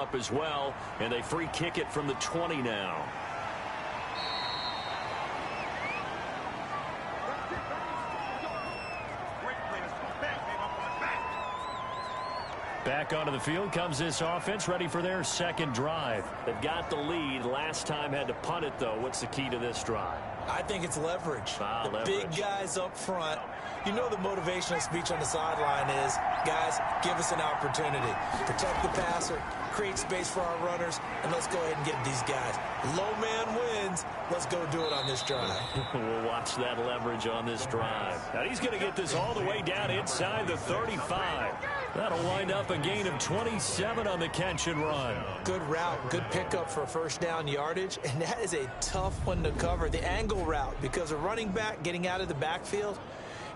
up as well, and they free kick it from the 20 now. Back onto the field comes this offense, ready for their second drive. They've got the lead. Last time had to punt it, though. What's the key to this drive? I think it's leverage. The big guys up front. You know the motivational speech on the sideline is, guys, give us an opportunity. Protect the passer, create space for our runners, and let's go ahead and get these guys. Low man wins. Let's go do it on this drive. We'll watch that leverage on this drive. Now he's going to get this all the way down inside the 35. That'll wind up a gain of 27 on the catch and run. Good route, good pickup for first down yardage, and that is a tough one to cover. The angle route, because a running back getting out of the backfield,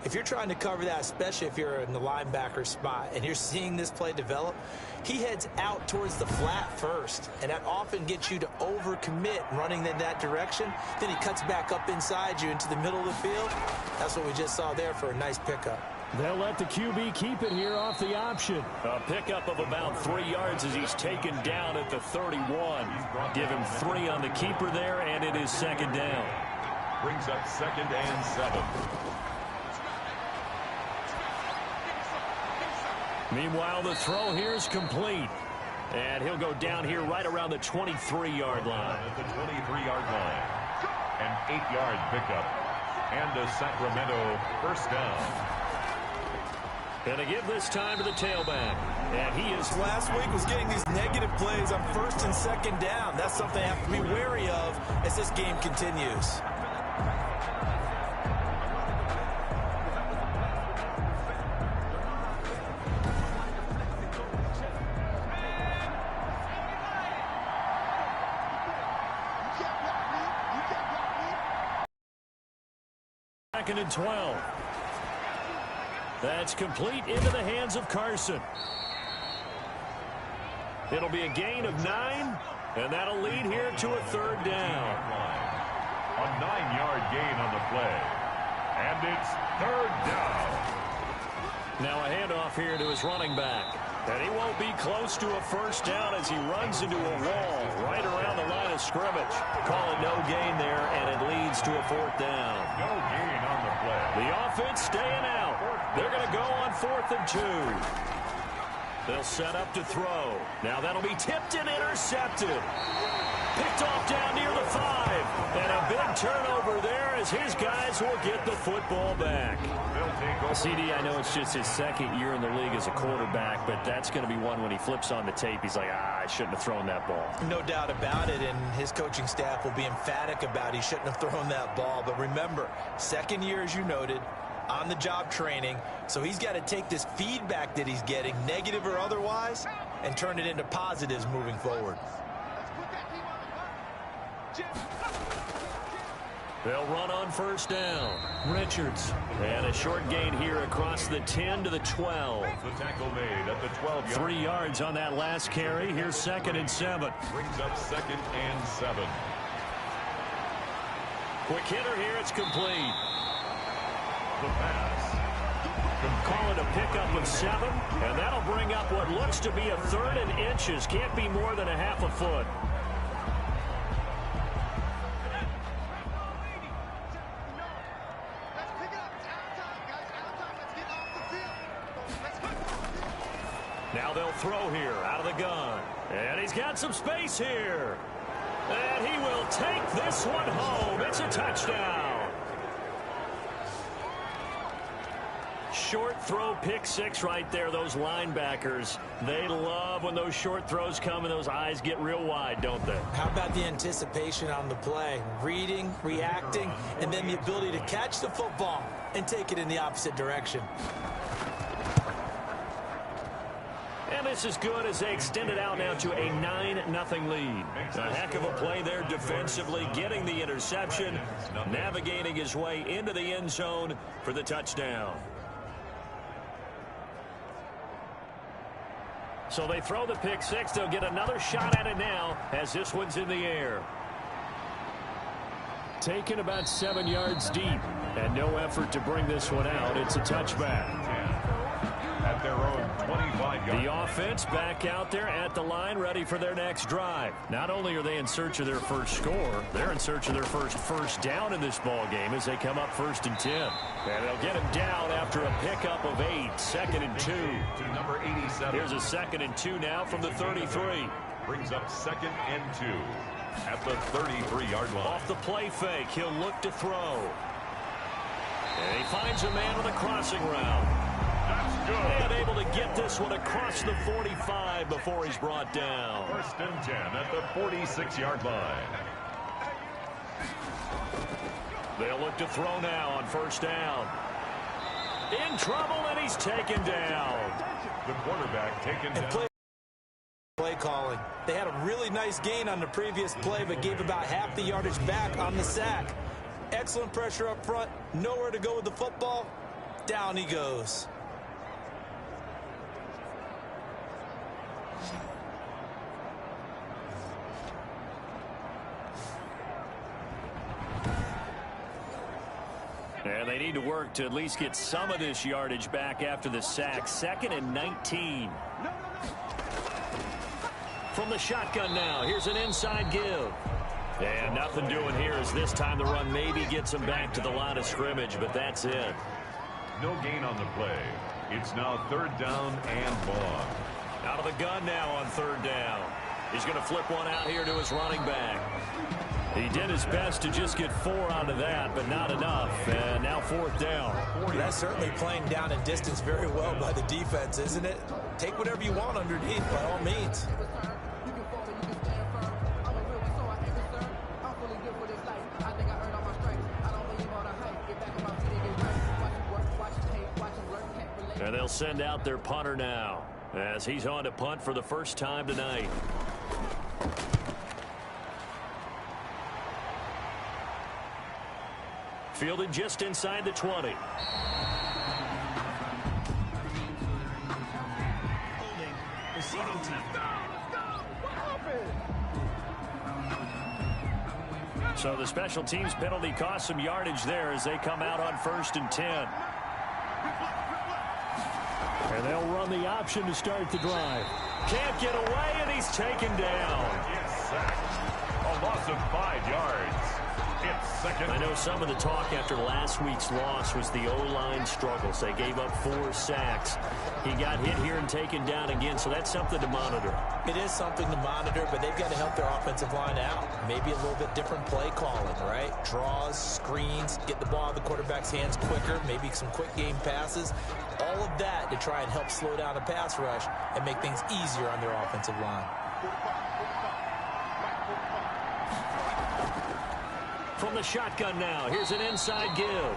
if you're trying to cover that, especially if you're in the linebacker spot and you're seeing this play develop, he heads out towards the flat first, and that often gets you to overcommit running in that direction. Then he cuts back up inside you into the middle of the field. That's what we just saw there for a nice pickup. They'll let the QB keep it here off the option. A pickup of about 3 yards as he's taken down at the 31. Give him 3 on the keeper there, and it is second down. Brings up 2nd and 7. Meanwhile, the throw here is complete. And he'll go down here right around the 23-yard line. At the 23-yard line. An 8-yard pickup. And a Sacramento first down. And to give this time to the tailback. And he is... Last week was getting these negative plays on 1st and 2nd down. That's something I have to be wary of as this game continues. Second and 12. That's complete into the hands of Carson. It'll be a gain of 9, and that'll lead here to a 3rd down. A 9-yard gain on the play. And it's 3rd down. Now a handoff here to his running back. And he won't be close to a first down as he runs into a wall right around the line of scrimmage. Call it no gain there, and it leads to a 4th down. No gain on the play. The offense staying out. They're going to go on 4th and 2. They'll set up to throw. Now that'll be tipped and intercepted. Picked off down near the 5. And a big turnover there as his guys will get the football back. CD, I know it's just his 2nd year in the league as a quarterback, but that's going to be one when he flips on the tape. He's like, I shouldn't have thrown that ball. No doubt about it, and his coaching staff will be emphatic about he shouldn't have thrown that ball. But remember, 2nd year, as you noted, on-the-job training, so he's got to take this feedback that he's getting, negative or otherwise, and turn it into positives moving forward. They'll run on first down. Richards. And a short gain here across the 10 to the 12. The tackle made at the 12-yard. 3 yards on that last carry. Here's 2nd and 7. Brings up 2nd and 7. Quick hitter here. It's complete. The pass. Call it a pickup of 7. And that'll bring up what looks to be a 3rd and inches. Can't be more than a half a foot. Now they'll throw here out of the gun. And he's got some space here. And he will take this one home. It's a touchdown. Short throw, pick 6 right there. Those linebackers, they love when those short throws come and those eyes get real wide, don't they? How about the anticipation on the play? Reading, reacting, and then the ability to catch the football and take it in the opposite direction. And this is good as they extend it out now to a 9-0 lead. A heck of a play there defensively, getting the interception, navigating his way into the end zone for the touchdown. So they throw the pick 6. They'll get another shot at it now as this one's in the air. Taken about 7 yards deep, and no effort to bring this one out. It's a touchback. At their own 25-yard. The offense back out there at the line, ready for their next drive. Not only are they in search of their first score, they're in search of their first down in this ball game as they come up 1st and 10. And they'll get him down after a pickup of 8. 2nd and 2. To number 87. Here's a 2nd and 2 now from the 33. Brings up 2nd and 2 at the 33-yard line. Off the play fake, he'll look to throw. And he finds a man on the crossing route. That's good. And able to get this one across the 45 before he's brought down. 1st and 10 at the 46-yard line. They'll look to throw now on 1st down. In trouble, and he's taken down. The quarterback taken down. Play calling. They had a really nice gain on the previous play, but gave about half the yardage back on the sack. Excellent pressure up front. Nowhere to go with the football. Down he goes. And they need to work to at least get some of this yardage back after the sack. 2nd and 19. From the shotgun now, here's an inside give. And nothing doing here as this time the run maybe gets him back to the line of scrimmage, but that's it. No gain on the play. It's now 3rd down and long. Out of the gun now on 3rd down. He's going to flip one out here to his running back. He did his best to just get 4 out of that, but not enough. And now 4th down. That's certainly playing down and distance very well by the defense, isn't it? Take whatever you want underneath, by all means. And they'll send out their punter now as he's on to punt for the first time tonight. Fielded just inside the 20. Receiving team. So the special teams penalty cost some yardage there as they come out on 1st and 10. And they'll run the option to start the drive. Can't get away, and he's taken down. Yes, a loss of 5 yards. It's 2nd. I know some of the talk after last week's loss was the O-line struggles. They gave up 4 sacks. He got hit here and taken down again, so that's something to monitor. It is something to monitor, but they've got to help their offensive line out. Maybe a little bit different play calling, right? Draws, screens, get the ball in the quarterback's hands quicker, maybe some quick game passes. All of that to try and help slow down the pass rush and make things easier on their offensive line. From the shotgun now, here's an inside give.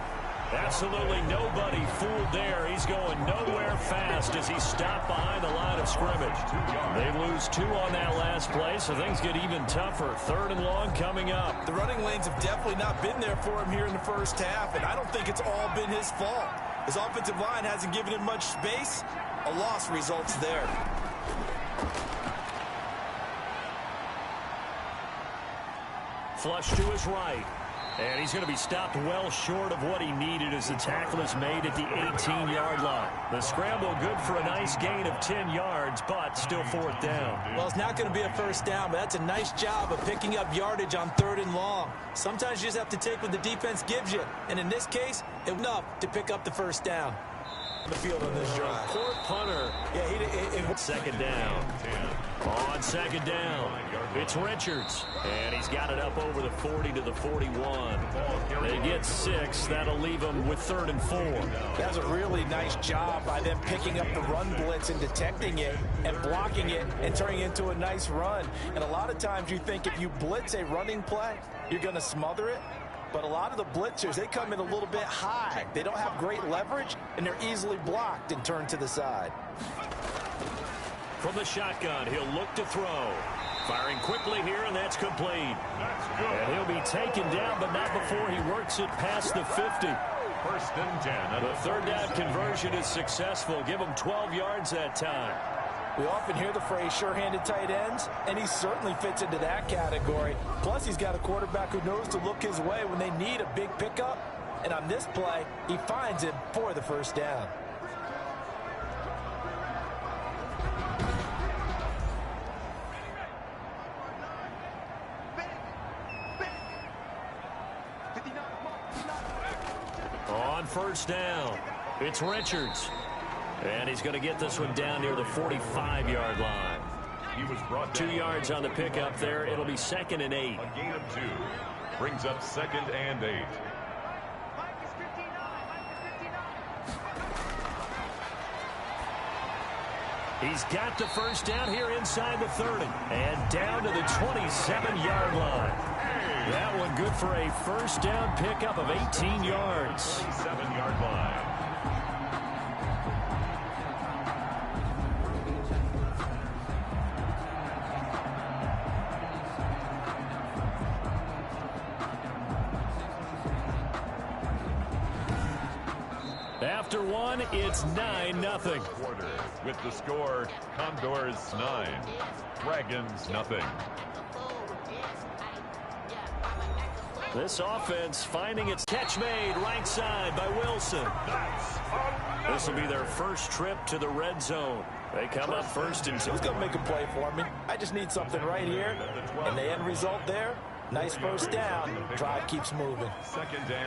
Absolutely nobody fooled there. He's going nowhere fast as he's stopped behind the line of scrimmage. They lose 2 on that last play, so things get even tougher. 3rd and long coming up. The running lanes have definitely not been there for him here in the first half, and I don't think it's all been his fault. His offensive line hasn't given him much space. A loss results there. Flush to his right. And he's going to be stopped well short of what he needed as the tackle is made at the 18-yard line. The scramble good for a nice gain of 10 yards, but still 4th down. Well, it's not going to be a first down, but that's a nice job of picking up yardage on 3rd and long. Sometimes you just have to take what the defense gives you. And in this case, it was enough to pick up the first down. The field on this drive. Poor punter. Yeah, it 2nd down. On 2nd down, it's Richards. And he's got it up over the 40 to the 41. They get 6. That'll leave them with 3rd and 4. That was a really nice job by them picking up the run blitz and detecting it and blocking it and turning it into a nice run. And a lot of times you think if you blitz a running play, you're going to smother it. But a lot of the blitzers, they come in a little bit high. They don't have great leverage, and they're easily blocked and turned to the side. From the shotgun, he'll look to throw. Firing quickly here, and that's complete. That's good. And he'll be taken down, but not before he works it past the 50. 1st and 10. The 3rd down conversion is successful. Give him 12 yards that time. We often hear the phrase sure-handed tight ends, and he certainly fits into that category. Plus, he's got a quarterback who knows to look his way when they need a big pickup. And on this play, he finds it for the first down. first down. It's Richards. And he's going to get this one down near the 45-yard line. He was brought 2 yards on the pickup there. It'll be 2nd and 8. A gain of 2. Brings up 2nd and 8. He's got the first down here inside the 30. And down to the 27-yard line. That one good for a first down pickup of 18 yards. 27-yard line. After one, it's 9-0. Quarter with the score, Condors 9, Dragons nothing. This offense finding its catch made right side by Wilson. This will be their first trip to the red zone. They come up first and 2. Who's going to make a play for me? I just need something right here. And the end result there, nice first down. Drive keeps moving.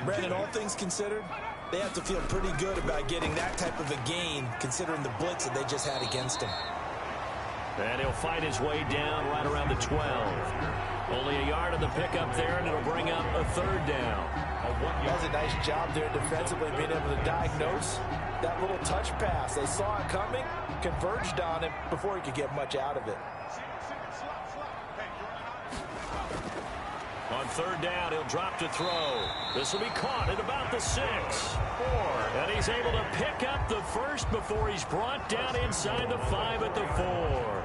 Brandon, all things considered, they have to feel pretty good about getting that type of a gain considering the blitz that they just had against him. And he'll fight his way down right around the 12. Only a yard on the pickup there, and it'll bring up a 3rd down. That's a nice job there defensively, being able to diagnose that little touch pass. They saw it coming, converged on it before he could get much out of it. On 3rd down, he'll drop to throw. This will be caught at about the 6. And he's able to pick up the first before he's brought down inside the 5 at the 4.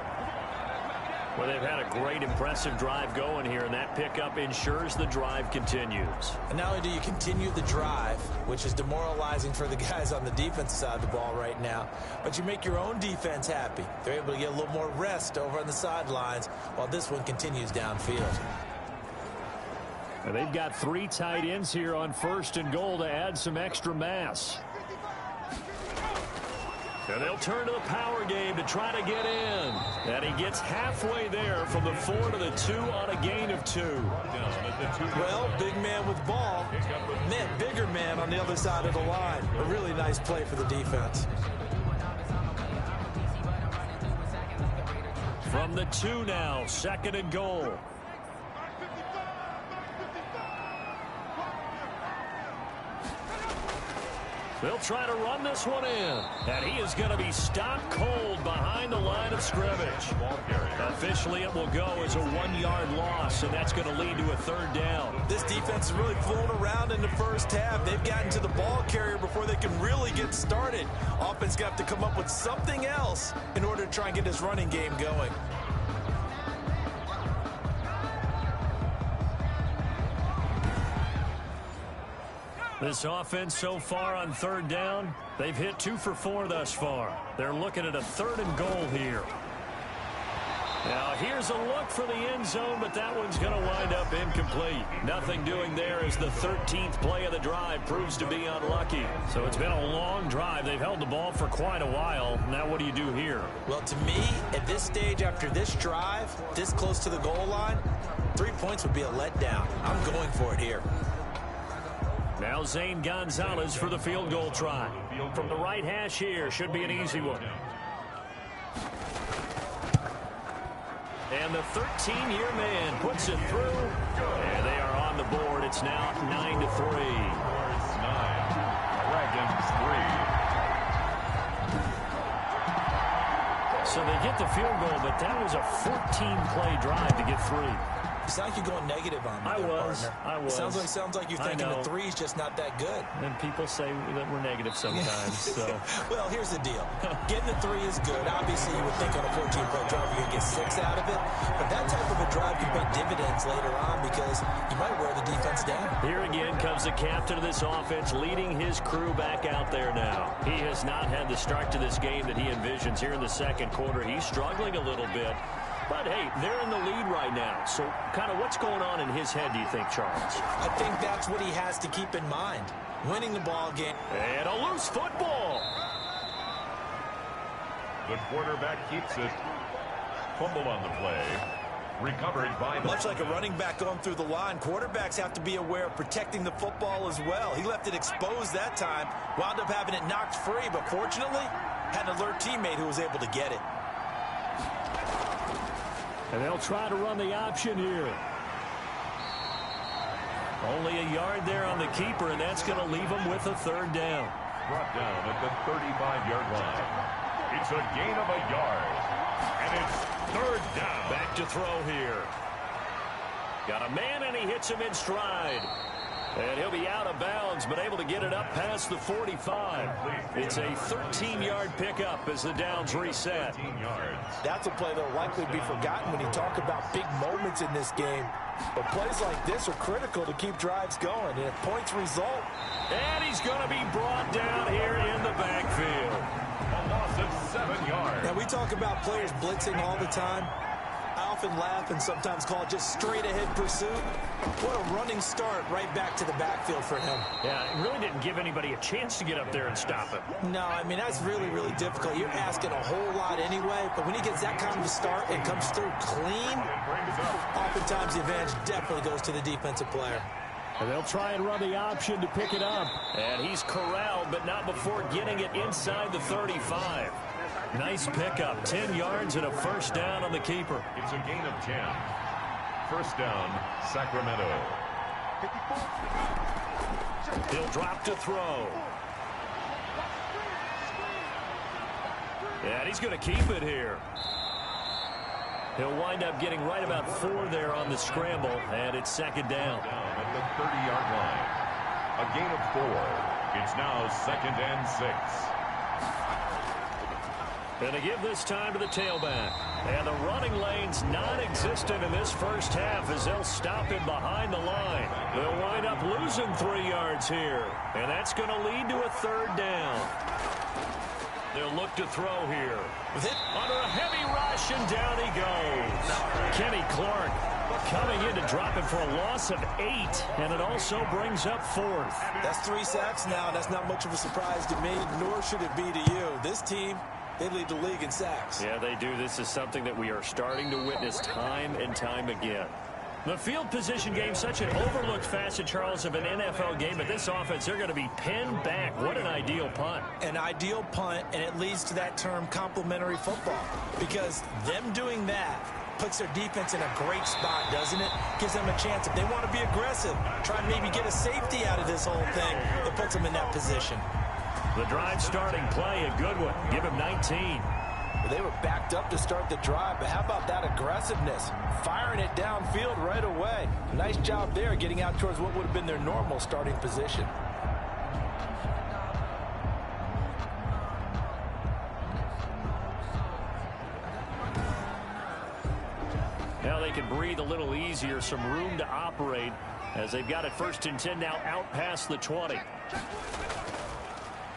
Well, they've had a great, impressive drive going here, and that pickup ensures the drive continues. And not only do you continue the drive, which is demoralizing for the guys on the defensive side of the ball right now, but you make your own defense happy. They're able to get a little more rest over on the sidelines while this one continues downfield. And they've got 3 tight ends here on 1st and goal to add some extra mass. And they'll turn to the power game to try to get in. And he gets halfway there from the 4 to the 2 on a gain of 2. Well, big man with ball meant bigger man on the other side of the line. A really nice play for the defense. From the 2 now, 2nd and goal. They'll try to run this one in. And he is going to be stopped cold behind the line of scrimmage. Officially, it will go as a 1-yard loss, and that's going to lead to a 3rd down. This defense is really flown around in the first half. They've gotten to the ball carrier before they can really get started. Offense got to come up with something else in order to try and get this running game going. This offense so far on 3rd down, they've hit 2 for 4 thus far. They're looking at a 3rd and goal here. Now here's a look for the end zone, but that one's going to wind up incomplete. Nothing doing there as the 13th play of the drive proves to be unlucky. So it's been a long drive. They've held the ball for quite a while. Now what do you do here? Well, to me, at this stage after this drive, this close to the goal line, 3 points would be a letdown. I'm going for it here. Now Zane Gonzalez for the field goal try. From the right hash here, should be an easy one. And the 13-year man puts it through. And they are on the board. It's now 9-3. Condors 9, Dragons 3. So they get the field goal, but that was a 14-play drive to get 3. You sound like you're going negative on me. I was. Sounds like you're thinking the 3's just not that good. And people say that we're negative sometimes. So. Well, here's the deal. Getting the 3 is good. Obviously, you would think on a 14-play drive you're going to get 6 out of it. But that type of a drive can pay dividends later on because you might wear the defense down. Here again comes the captain of this offense leading his crew back out there now. He has not had the start to this game that he envisions here in the 2nd quarter. He's struggling a little bit. But, hey, they're in the lead right now. So, kind of what's going on in his head, do you think, Charles? I think that's what he has to keep in mind. Winning the ball game. And a loose football. The quarterback keeps it. Fumble on the play. Recovered by the... Much like a running back going through the line, quarterbacks have to be aware of protecting the football as well. He left it exposed that time, wound up having it knocked free, but fortunately, had an alert teammate who was able to get it. And they'll try to run the option here. Only a yard there on the keeper, and that's going to leave them with a third down. Brought down at the 35-yard line. It's a gain of a yard. And it's third down. Back to throw here. Got a man, and he hits him in stride. And he'll be out of bounds, but able to get it up past the 45. It's a 13-yard pickup as the downs reset. That's a play that will likely be forgotten when you talk about big moments in this game. But plays like this are critical to keep drives going. And if points result. And he's going to be brought down here in the backfield. A loss of 7 yards. Now, we talk about players blitzing all the time. I often laugh and sometimes call it just straight-ahead pursuit. What a running start right back to the backfield for him. Yeah, it really didn't give anybody a chance to get up there and stop him. No, I mean, that's really, really difficult. You're asking a whole lot anyway, but when he gets that kind of a start and comes through clean, oftentimes the advantage definitely goes to the defensive player. And they'll try and run the option to pick it up. And he's corralled, but not before getting it inside the 35. Nice pickup, 10 yards and a first down on the keeper. It's a gain of 10. First down, Sacramento. He'll drop to throw. And he's going to keep it here. He'll wind up getting right about 4 there on the scramble, and it's second down. At the 30-yard line. A gain of 4. It's now second and 6. And to give this time to the tailback. And the running lane's non-existent in this first half as they'll stop him behind the line. They'll wind up losing 3 yards here. And that's going to lead to a third down. They'll look to throw here. Under a heavy rush, and down he goes. Kenny Clark coming in to drop it for a loss of 8. And it also brings up 4th. That's 3 sacks now. That's not much of a surprise to me, nor should it be to you. This team, they lead the league in sacks. Yeah, they do. This is something that we are starting to witness time and time again. The field position game, such an overlooked facet, Charles, of an NFL game. But this offense, they're going to be pinned back. What an ideal punt. An ideal punt, and it leads to that term complementary football. Because them doing that puts their defense in a great spot, doesn't it? Gives them a chance. If they want to be aggressive, try and maybe get a safety out of this whole thing, it puts them in that position. The drive starting play, a good one. Give him 19. They were backed up to start the drive, but how about that aggressiveness? Firing it downfield right away. Nice job there, getting out towards what would have been their normal starting position. Now they can breathe a little easier, some room to operate as they've got it 1st and 10 now out past the 20.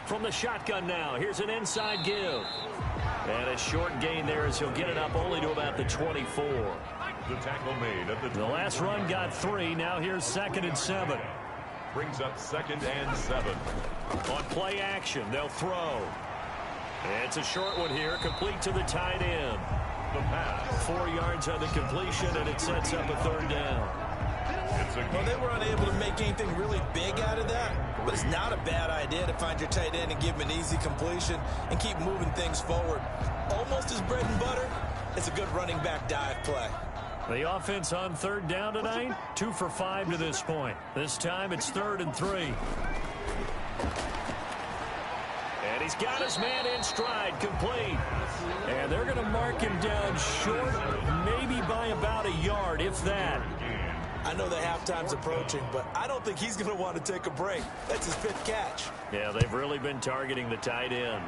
From the shotgun now, here's an inside give. And a short gain there as he'll get it up only to about the 24. The tackle made at the last run got 3. Now here's 2nd and 7. Brings up 2nd and 7. On play action, they'll throw. It's a short one here, complete to the tight end. The pass. 4 yards on the completion, and it sets up a third down. Well, they were unable to make anything really big out of that, but it's not a bad idea to find your tight end and give him an easy completion and keep moving things forward. Almost his bread and butter. It's a good running back dive play. The offense on third down tonight, 2 for 5 to this point. This time it's 3rd and 3. And he's got his man in stride, complete. And they're going to mark him down short, maybe by about a yard, if that. I know the halftime's approaching, but I don't think he's going to want to take a break. That's his 5th catch. Yeah, they've really been targeting the tight end.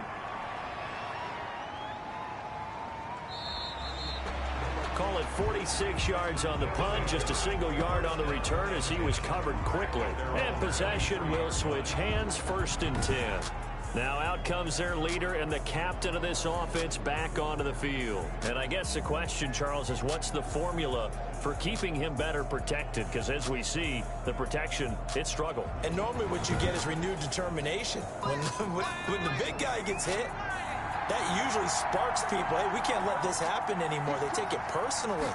Call it 46 yards on the punt, just a single yard on the return as he was covered quickly. And possession will switch hands, 1st and 10. Now out comes their leader and the captain of this offense back onto the field. And I guess the question, Charles, is what's the formula for keeping him better protected? Because as we see, the protection, it struggled. And normally what you get is renewed determination. When the big guy gets hit, That usually sparks people. Hey, we can't let this happen anymore. They take it personally.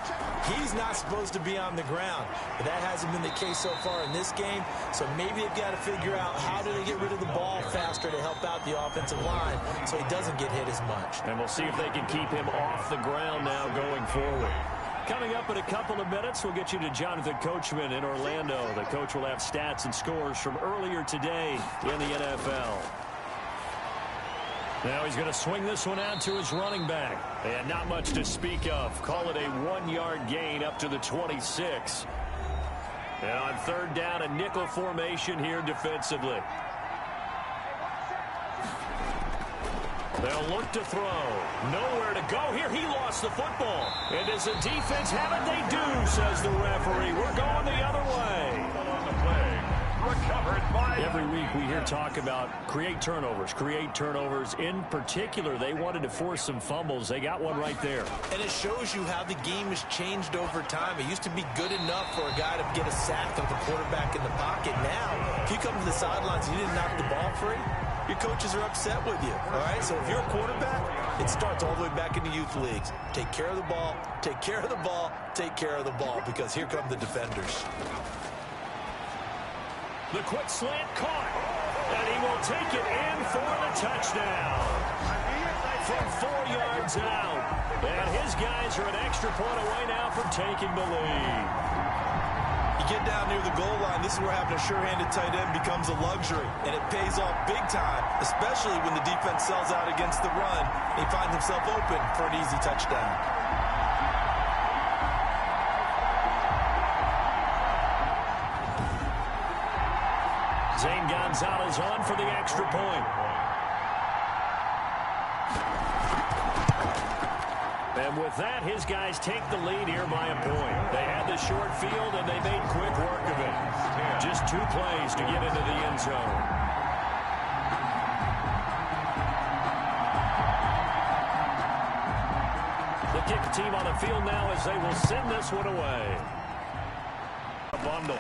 He's not supposed to be on the ground. But that hasn't been the case so far in this game. So maybe they've got to figure out how do they get rid of the ball faster to help out the offensive line so he doesn't get hit as much. And we'll see if they can keep him off the ground now going forward. Coming up in a couple of minutes, we'll get you to Jonathan Coachman in Orlando. The coach will have stats and scores from earlier today in the NFL. Now he's going to swing this one out to his running back. And not much to speak of. Call it a 1-yard gain up to the 26. And on third down, a nickel formation here defensively. They'll look to throw. Nowhere to go here. He lost the football. And does the defense have it? They do, says the referee. We're going the other way. On the play. Recovered by... Every week we hear talk about create turnovers. In particular, they wanted to force some fumbles. They got one right there. And it shows you how the game has changed over time. It used to be good enough for a guy to get a sack of the quarterback in the pocket. Now, if you come to the sidelines and you didn't knock the ball free, your coaches are upset with you, all right? So if you're a quarterback, it starts all the way back in the youth leagues. Take care of the ball, take care of the ball, take care of the ball, because here come the defenders. The quick slant caught, and he will take it in for the touchdown. From 4 yards out, and his guys are an extra point away now from taking the lead. You get down near the goal line, this is where having a sure-handed tight end becomes a luxury, and it pays off big time, especially when the defense sells out against the run. He finds himself open for an easy touchdown. Zane Gonzalez on for the extra point. And with that, his guys take the lead here by a point. They had the short field, and they made quick work of it. Just 2 plays to get into the end zone. The kick team on the field now as they will send this one away. A bundle.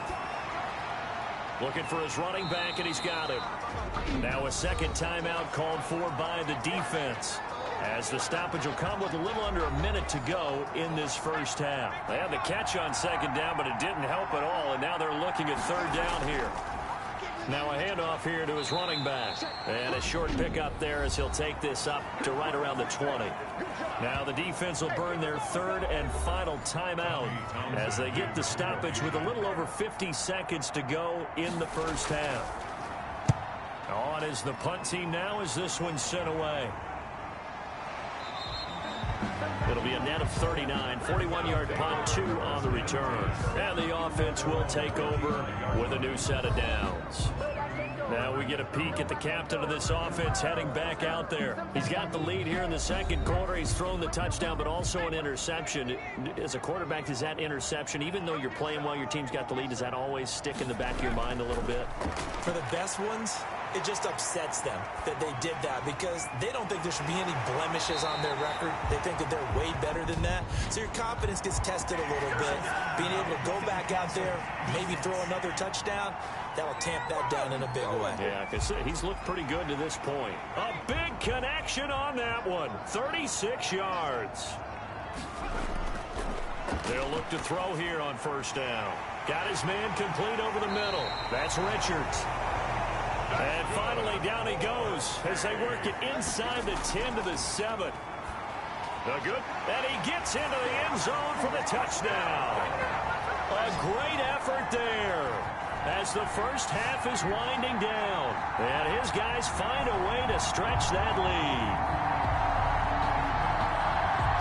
Looking for his running back, and he's got him. Now a second timeout called for by the defense, as the stoppage will come with a little under a minute to go in this first half. They had the catch on second down, but it didn't help at all, and now they're looking at third down here. Now a handoff here to his running back. And a short pickup there as he'll take this up to right around the 20. Now the defense will burn their third and final timeout as they get the stoppage with a little over 50 seconds to go in the first half. On is the punt team now as this one's sent away. It'll be a net of 39, 41-yard punt, 2 on the return. And the offense will take over with a new set of downs. Now we get a peek at the captain of this offense heading back out there. He's got the lead here in the second quarter. He's thrown the touchdown, but also an interception. As a quarterback, does that interception, even though you're playing well, your team's got the lead, does that always stick in the back of your mind a little bit? For the best ones, it just upsets them that they did that because they don't think there should be any blemishes on their record. They think that they're way better than that. So your confidence gets tested a little bit. Being able to go back out there, maybe throw another touchdown, that'll tamp that down in a big way. Yeah, because he's looked pretty good to this point. A big connection on that one. 36 yards. They'll look to throw here on first down. Got his man complete over the middle. That's Richards. And finally, down he goes as they work it inside the 10 to the 7. Good. And he gets into the end zone for the touchdown. A great effort there as the first half is winding down. And his guys find a way to stretch that lead.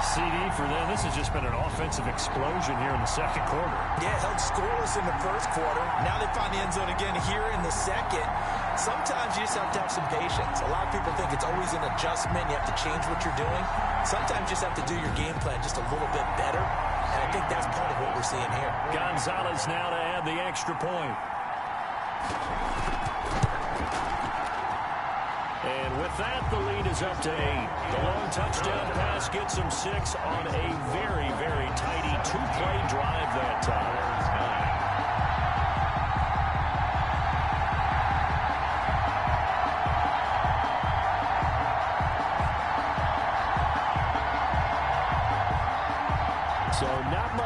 CD for them. This has just been an offensive explosion here in the second quarter. Yeah, held scoreless in the first quarter. Now they find the end zone again here in the second. Sometimes you just have to have some patience. A lot of people think it's always an adjustment. You have to change what you're doing. Sometimes you just have to do your game plan just a little bit better. And I think that's part of what we're seeing here. Gonzalez now to add the extra point. And with that, the lead is up to 8. The long touchdown pass gets them 6 on a very, very tidy 2-play drive that time.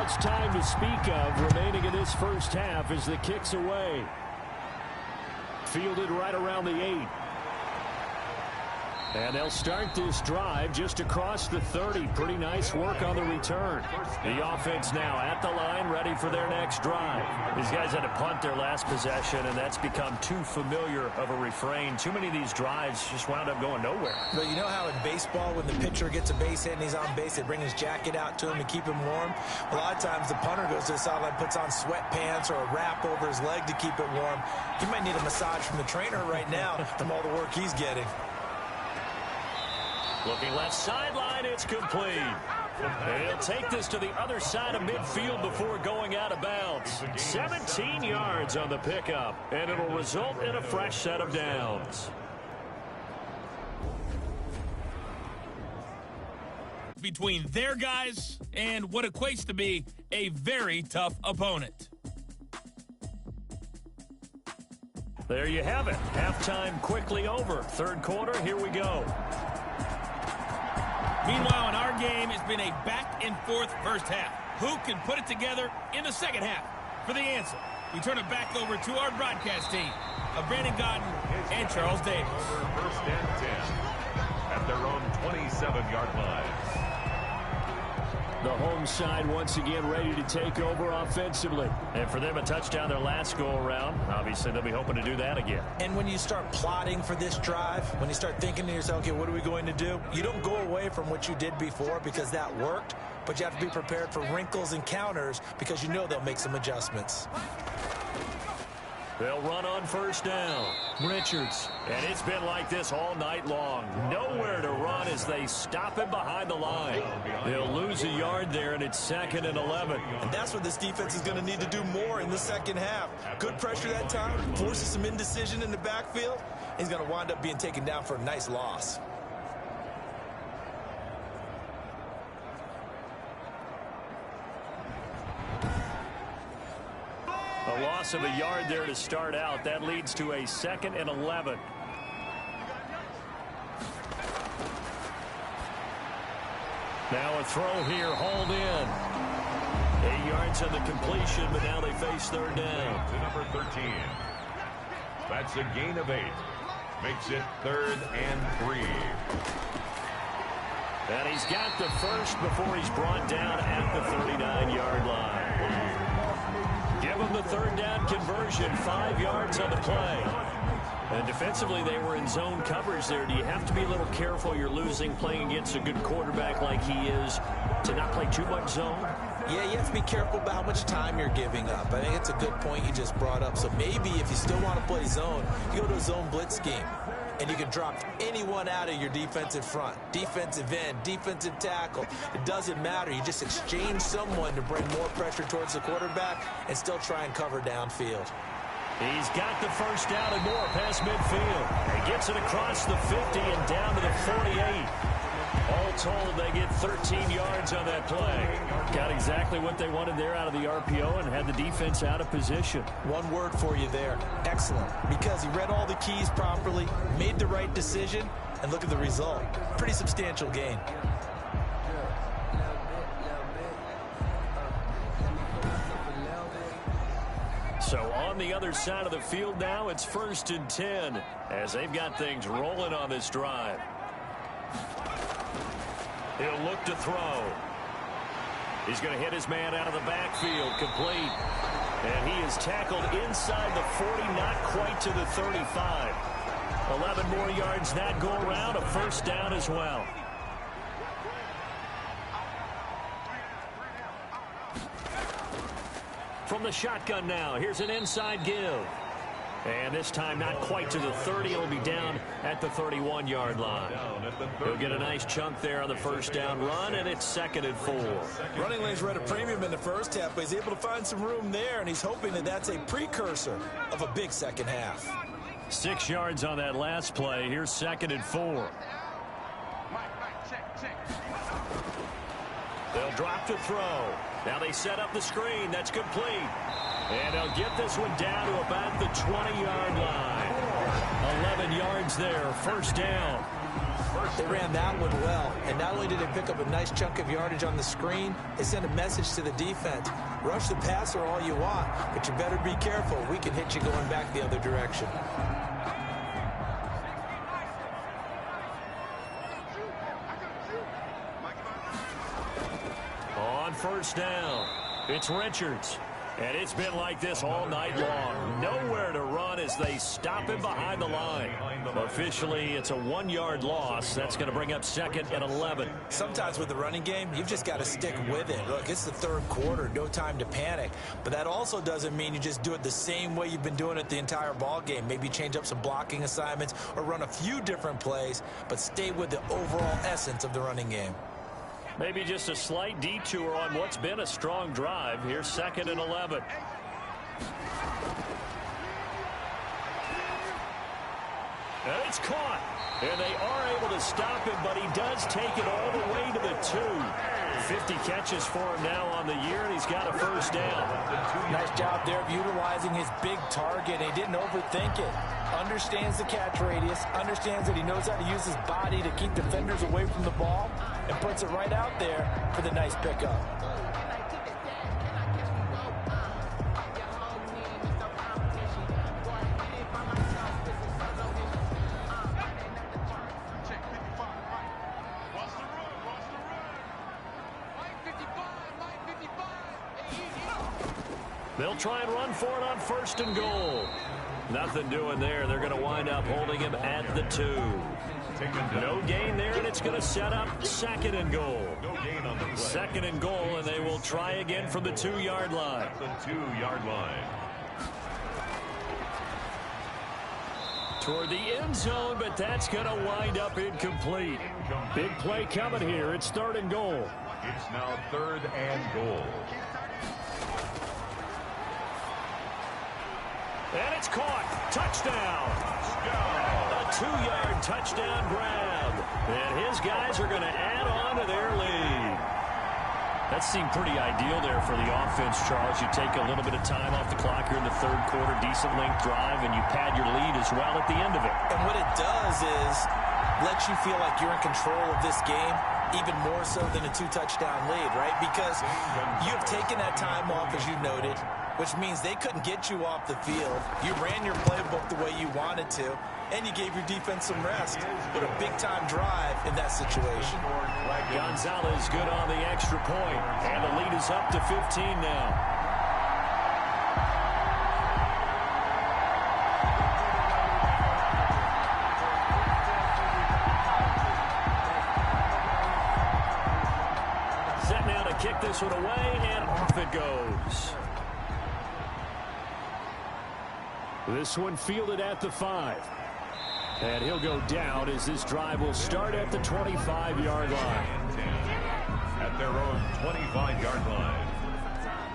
much time to speak of remaining in this first half as the kick's away. Fielded right around the 8. And they'll start this drive just across the 30. Pretty nice work on the return. The offense now at the line, ready for their next drive. These guys had to punt their last possession, and that's become too familiar of a refrain. Too many of these drives just wound up going nowhere. But you know how in baseball, when the pitcher gets a base hit and he's on base, they bring his jacket out to him and keep him warm? A lot of times the punter goes to the sideline, puts on sweatpants or a wrap over his leg to keep it warm. He might need a massage from the trainer right now from all the work he's getting. Looking left sideline, it's complete. And he'll take this to the other side of midfield before going out of bounds. 17 yards on the pickup, and it'll result in a fresh set of downs. Between their guys and what equates to be a very tough opponent. There you have it. Halftime quickly over. Third quarter, here we go. Meanwhile, in our game, it's been a back-and-forth first half. Who can put it together in the second half? For the answer, we turn it back over to our broadcast team of Brandon Godden and Charles Davis. First and 10 at their own 27-yard line. The home side once again ready to take over offensively. And for them, a touchdown their last go-around. Obviously, they'll be hoping to do that again. And when you start plotting for this drive, when you start thinking to yourself, okay, what are we going to do? You don't go away from what you did before because that worked, but you have to be prepared for wrinkles and counters because you know they'll make some adjustments. They'll run on first down. Richards. And it's been like this all night long. Nowhere to run as they stop him behind the line. They'll lose a yard there, and it's 2nd and 11. And that's what this defense is going to need to do more in the second half. Good pressure that time, forces some indecision in the backfield. He's going to wind up being taken down for a nice loss. A loss of a yard there to start out. That leads to a 2nd and 11. Now a throw here, hauled in. 8 yards on the completion, but now they face third down. To number 13. That's a gain of 8. Makes it 3rd and 3. And he's got the first before he's brought down at the 39-yard line. Give them the third down conversion, 5 yards on the play. And defensively, they were in zone coverage there. Do you have to be a little careful? You're losing playing against a good quarterback like he is to not play too much zone? Yeah, you have to be careful about how much time you're giving up. I think it's a good point you just brought up. So maybe if you still want to play zone, you go to a zone blitz scheme. And you can drop anyone out of your defensive front. Defensive end, defensive tackle. It doesn't matter. You just exchange someone to bring more pressure towards the quarterback and still try and cover downfield. He's got the first down and more past midfield. He gets it across the 50 and down to the 48. All told, they get 13 yards on that play. Got exactly what they wanted there out of the RPO and had the defense out of position. One word for you there. Excellent. Because he read all the keys properly, made the right decision, and look at the result. Pretty substantial gain. So on the other side of the field now, it's 1st and 10 as they've got things rolling on this drive. He'll look to throw. He's going to hit his man out of the backfield, complete. And he is tackled inside the 40, not quite to the 35. 11 more yards that go around, a first down as well. From the shotgun now, here's an inside give. And this time not quite to the 30. It'll be down at the 31-yard line. He'll get a nice chunk there on the first down run, and it's 2nd and 4. Running lanes were at a premium in the first half, but he's able to find some room there, and he's hoping that that's a precursor of a big second half. 6 yards on that last play. Here's 2nd and 4. They'll drop to throw. Now they set up the screen. That's complete. And they'll get this one down to about the 20-yard line. 11 yards there. First down. They ran that one well, and not only did they pick up a nice chunk of yardage on the screen, they sent a message to the defense. Rush the passer all you want, but you better be careful. We can hit you going back the other direction. On first down, it's Richards. And it's been like this all night long. Nowhere to run as they stop him behind the line. Officially, it's a 1-yard loss. That's going to bring up 2nd and 11. Sometimes with the running game, you've just got to stick with it. Look, it's the third quarter, no time to panic. But that also doesn't mean you just do it the same way you've been doing it the entire ball game. Maybe change up some blocking assignments or run a few different plays, but stay with the overall essence of the running game. Maybe just a slight detour on what's been a strong drive. Here's 2nd and 11. And it's caught. And they are able to stop him, but he does take it all the way to the 2. 50 catches for him now on the year, and he's got a first down. Nice job there of utilizing his big target. He didn't overthink it. Understands the catch radius, understands that he knows how to use his body to keep defenders away from the ball, and puts it right out there for the nice pickup. They'll try and run for it on 1st and goal. Nothing doing there. They're going to wind up holding him at the 2. No gain there, and it's going to set up 2nd and goal. 2nd and goal, and they will try again from the 2-yard line. The 2-yard line. Toward the end zone, but that's going to wind up incomplete. Big play coming here. It's 3rd and goal. It's now 3rd and goal. And it's caught. Touchdown. A 2-yard touchdown grab. And his guys are going to add on to their lead. That seemed pretty ideal there for the offense, Charles. You take a little bit of time off the clock here in the 3rd quarter, decent length drive, and you pad your lead as well at the end of it. And what it does is let you feel like you're in control of this game, even more so than a 2-touchdown lead, right? Because you've taken that time off, as you noted, which means they couldn't get you off the field. You ran your playbook the way you wanted to, and you gave your defense some rest. But a big-time drive in that situation. Gonzalez good on the extra point, and the lead is up to 15 now. Set now to kick this one away, and off it goes. This one fielded at the 5. And he'll go down as this drive will start at the 25-yard line. At their own 25-yard line.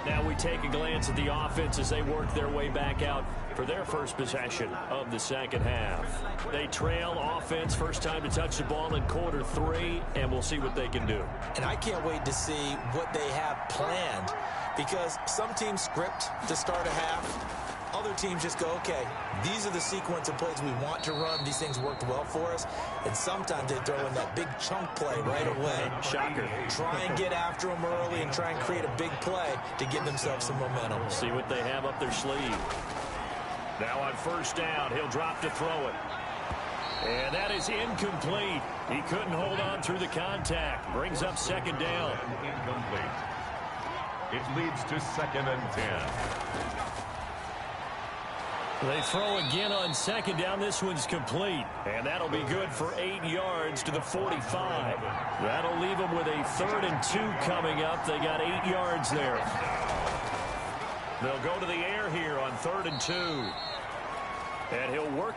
Now we take a glance at the offense as they work their way back out for their first possession of the 2nd half. They trail offense, first time to touch the ball in quarter 3, and we'll see what they can do. And I can't wait to see what they have planned, because some teams script to start a half. Other teams just go, okay, these are the sequence of plays we want to run. These things worked well for us. And sometimes they throw in that big chunk play right away. Shocker. Try and get after them early and try and create a big play to give themselves some momentum. See what they have up their sleeve. Now on first down, he'll drop to throw it. And that is incomplete. He couldn't hold on through the contact. Brings up 2nd down. Incomplete. It leads to 2nd and 10. They throw again on 2nd down. This one's complete. And that'll be good for 8 yards to the 45. That'll leave them with a 3rd and 2 coming up. They got 8 yards there. They'll go to the air here on 3rd and 2. And he'll work it.